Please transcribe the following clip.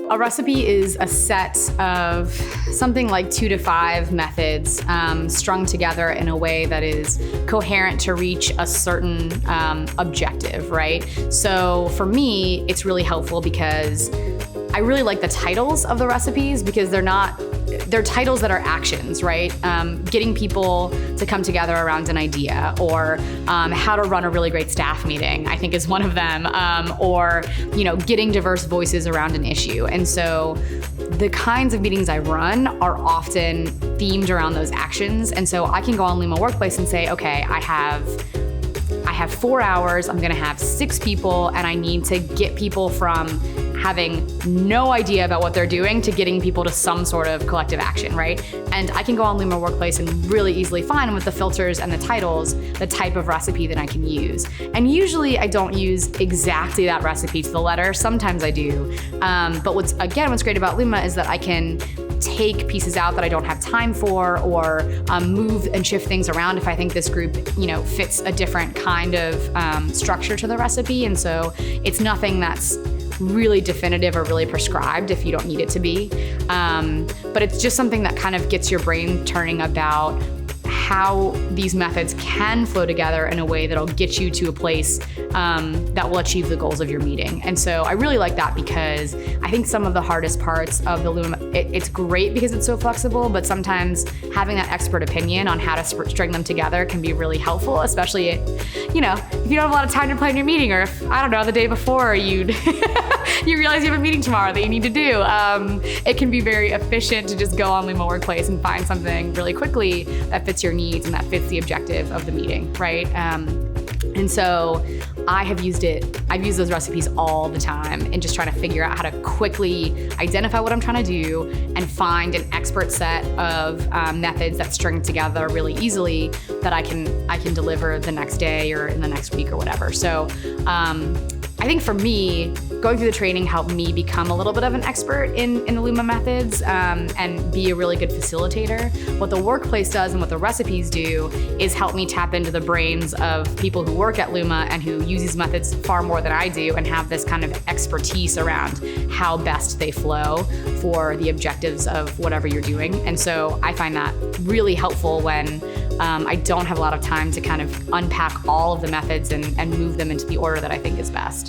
A recipe is a set of something like 2 to 5 methods strung together in a way that is coherent to reach a certain objective, right? So for me, it's really helpful because I really like the titles of the recipes because they're titles that are actions, right? Getting people to come together around an idea, or how to run a really great staff meeting, I think is one of them, or getting diverse voices around an issue. And so the kinds of meetings I run are often themed around those actions. And so I can go on LUMA Workplace and say, okay, I have 4 hours, I'm gonna have 6 people, and I need to get people from having no idea about what they're doing to getting people to some sort of collective action, right? And I can go on LUMA Workplace and really easily find with the filters and the titles the type of recipe that I can use. And usually I don't use exactly that recipe to the letter. Sometimes I do. But what's great about LUMA is that I can take pieces out that I don't have time for, or move and shift things around if I think this group, fits a different kind of structure to the recipe. And so it's nothing that's really definitive or really prescribed if you don't need it to be. But it's just something that kind of gets your brain turning about how these methods can flow together in a way that'll get you to a place that will achieve the goals of your meeting. And so I really like that because I think some of the hardest parts of the LUMA, it's great because it's so flexible, but sometimes having that expert opinion on how to string them together can be really helpful, especially if you don't have a lot of time to plan your meeting, or if, I don't know, the day before you realize you have a meeting tomorrow that you need to do. It can be very efficient to just go on LUMA Workplace and find something really quickly that fits your needs and that fits the objective of the meeting, right? And so I've used those recipes all the time and just trying to figure out how to quickly identify what I'm trying to do and find an expert set of methods that string together really easily that I can deliver the next day or in the next week or whatever. So I think for me, going through the training helped me become a little bit of an expert in the LUMA methods and be a really good facilitator. What the workplace does and what the recipes do is help me tap into the brains of people who work at LUMA and who use these methods far more than I do and have this kind of expertise around how best they flow for the objectives of whatever you're doing. And so I find that really helpful when I don't have a lot of time to kind of unpack all of the methods and move them into the order that I think is best.